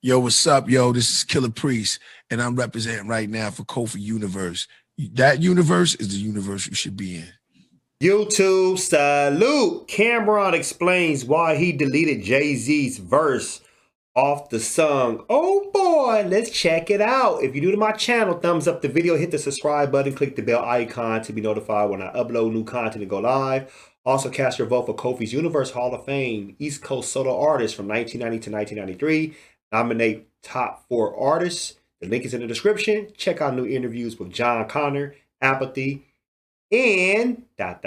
Yo, what's up, yo? This is Killer Priest, and I'm representing right now for Kofi Universe. That universe is the universe you should be in. YouTube salute. Camron explains why he deleted Jay-Z's verse off the song. Oh boy, let's check it out. If you're new to my channel, thumbs up the video, hit the subscribe button, click the bell icon to be notified when I upload new content and go live. Also cast your vote for Kofi's Universe Hall of Fame, East Coast solo artist from 1990 to 1993. Nominate top 4 artists. The link is in the description. Check out new interviews with John Connor, Apathy, and Tech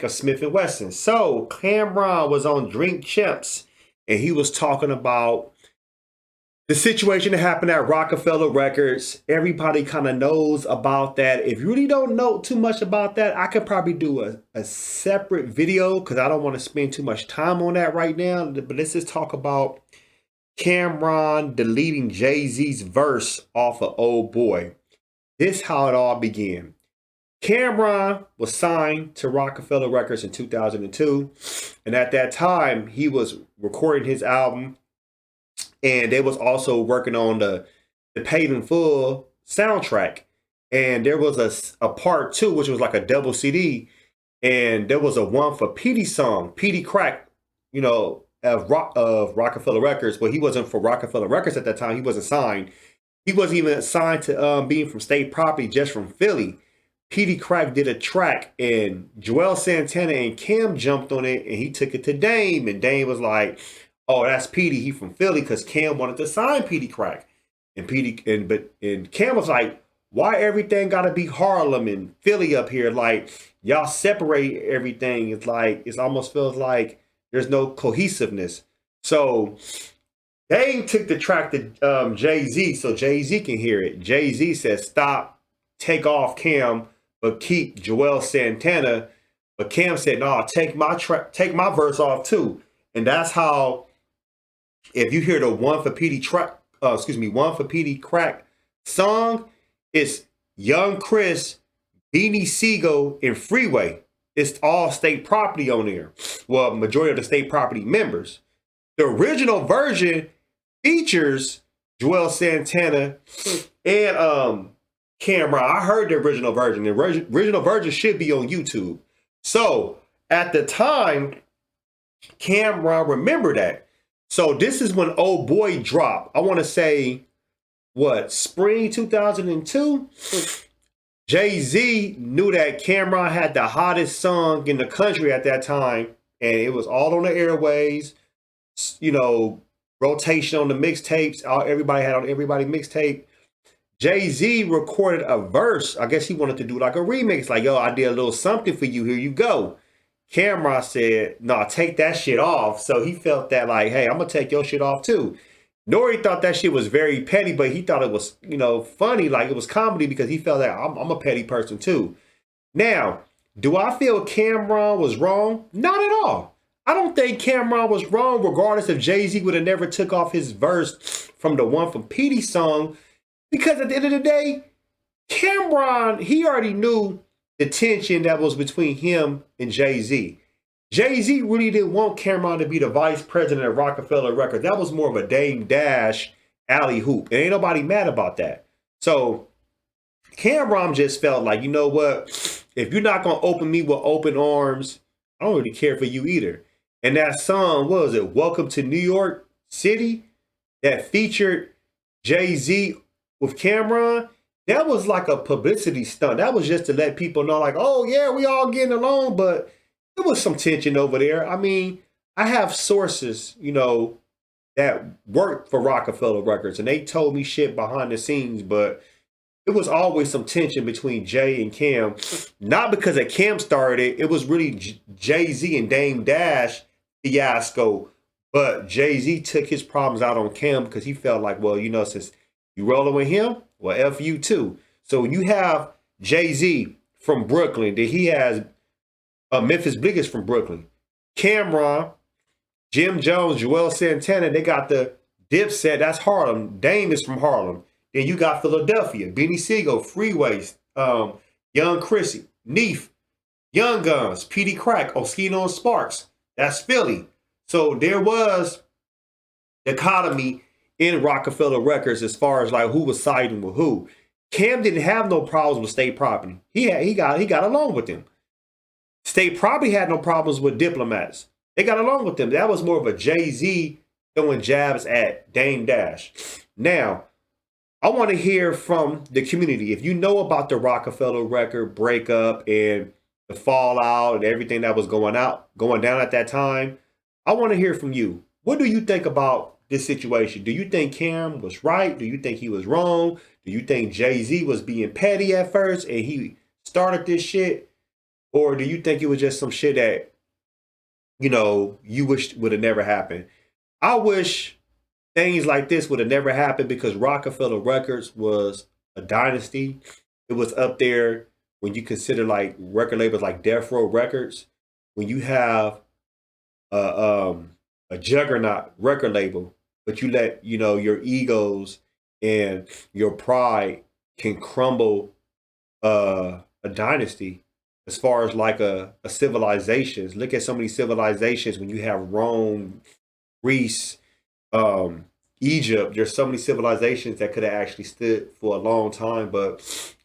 of Smith and Wesson. So Camron was on Drink Champs and he was talking about the situation that happened at Rockefeller Records. Everybody kind of knows about that. If you really don't know too much about that, I could probably do a separate video because I don't want to spend too much time on that right now. But let's just talk about Camron deleting Jay-Z's verse off of Old Boy. This is how it all began. Camron was signed to Rockefeller Records in 2002. And at that time, he was recording his album. And they was also working on the Paid in Full soundtrack. And there was a part 2, which was like a double CD. And there was a one for Petey song, Petey Crack, you know, of Rockefeller Records. But he wasn't for Rockefeller Records at that time. He wasn't signed. He wasn't even signed to being from State Property, just from Philly. Petey Crack did a track and Joel Santana and Cam jumped on it and he took it to Dame. And Dame was like, oh, that's Petey. He from Philly because Cam wanted to sign Petey Crack. And Cam was like, why everything gotta be Harlem and Philly up here? Like, y'all separate everything. It's like, it almost feels like there's no cohesiveness. So Dame took the track to Jay-Z so Jay-Z can hear it. Jay-Z says, stop, take off Cam, but keep Joel Santana. But Cam said, no, take my verse off too. And that's how, if you hear the one for Petey Crack song, it's Young Chris, Beanie Siegel, and Freeway. It's all State Property on there. Well, majority of the State Property members. The original version features Joel Santana and Camron. I heard the original version. The original version should be on YouTube. So at the time, Camron remembered that. So this is when Old Boy dropped. I want to say, what, spring 2002? Jay-Z knew that Camron had the hottest song in the country at that time. And it was all on the airways. You know, rotation on the mixtapes. Everybody had on everybody mixtape. Jay-Z recorded a verse. I guess he wanted to do like a remix. Like, yo, I did a little something for you. Here you go. Camron said, no, take that shit off. So he felt that like, hey, I'm going to take your shit off too. Nori thought that shit was very petty, but he thought it was, you know, funny. Like it was comedy because he felt that I'm a petty person too. Now, do I feel Camron was wrong? Not at all. I don't think Camron was wrong, regardless if Jay-Z would have never took off his verse from the one from Petey song. Because at the end of the day, Camron, he already knew the tension that was between him and Jay-Z. Jay-Z really didn't want Camron to be the vice president of Rockefeller Records. That was more of a Dame Dash alley hoop. And ain't nobody mad about that. So Camron just felt like, you know what? If you're not going to open me with open arms, I don't really care for you either. And that song, what was it? Welcome to New York City, that featured Jay-Z with Camron. That was like a publicity stunt. That was just to let people know like, oh yeah, we all getting along, but there was some tension over there. I mean, I have sources, you know, that worked for Rockefeller Records and they told me shit behind the scenes, but it was always some tension between Jay and Cam. Not because of Cam started it. It was really Jay-Z and Dame Dash fiasco. But Jay-Z took his problems out on Cam because he felt like, well, you know, since you rolling with him, well, F you too. So when you have Jay-Z from Brooklyn, that he has Memphis Biggest from Brooklyn, Camron, Jim Jones, Joel Santana, they got the Dipset, that's Harlem. Dame is from Harlem. Then you got Philadelphia, Beanie Siegel, Freeways, Young Chrissy, Neef, Young Guns, Petey Crack, Oskino and Sparks. That's Philly. So there was dichotomy in Rockefeller Records as far as like who was siding with who. Cam didn't have no problems with state property. He got along with them. State property had no problems with diplomats. They got along with them. That was more of a Jay-Z throwing jabs at Dame Dash. Now, I want to hear from the community. If you know about the Rockefeller record breakup and the fallout and everything that was going down at that time, I want to hear from you. What do you think about this situation? Do you think Cam was right? Do you think he was wrong? Do you think Jay-Z was being petty at first and he started this shit? Or do you think it was just some shit that, you know, you wish would have never happened? I wish things like this would have never happened because Rockefeller Records was a dynasty. It was up there when you consider like record labels like Death Row Records. When you have a juggernaut record label, but you let, you know, your egos and your pride can crumble a dynasty as far as like a civilizations. Look at so many civilizations when you have Rome, Greece, Egypt. There's so many civilizations that could have actually stood for a long time, but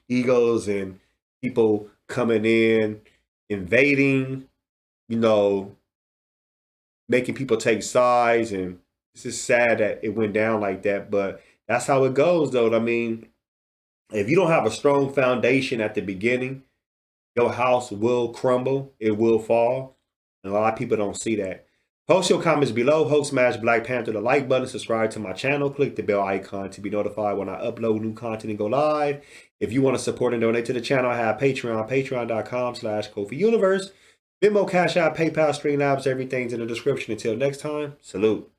egos and people coming in, invading, you know, making people take sides, and it's just sad that it went down like that, but that's how it goes though. I mean, if you don't have a strong foundation at the beginning, your house will crumble, it will fall, and a lot of people don't see that. Post your comments below. Hope smash Black Panther, the like button, subscribe to my channel, click the bell icon to be notified when I upload new content and go live. If you want to support and donate to the channel, I have Patreon, patreon.com/KofiUniverse. Venmo, CashApp, PayPal, Streamlabs, everything's in the description. Until next time, salute.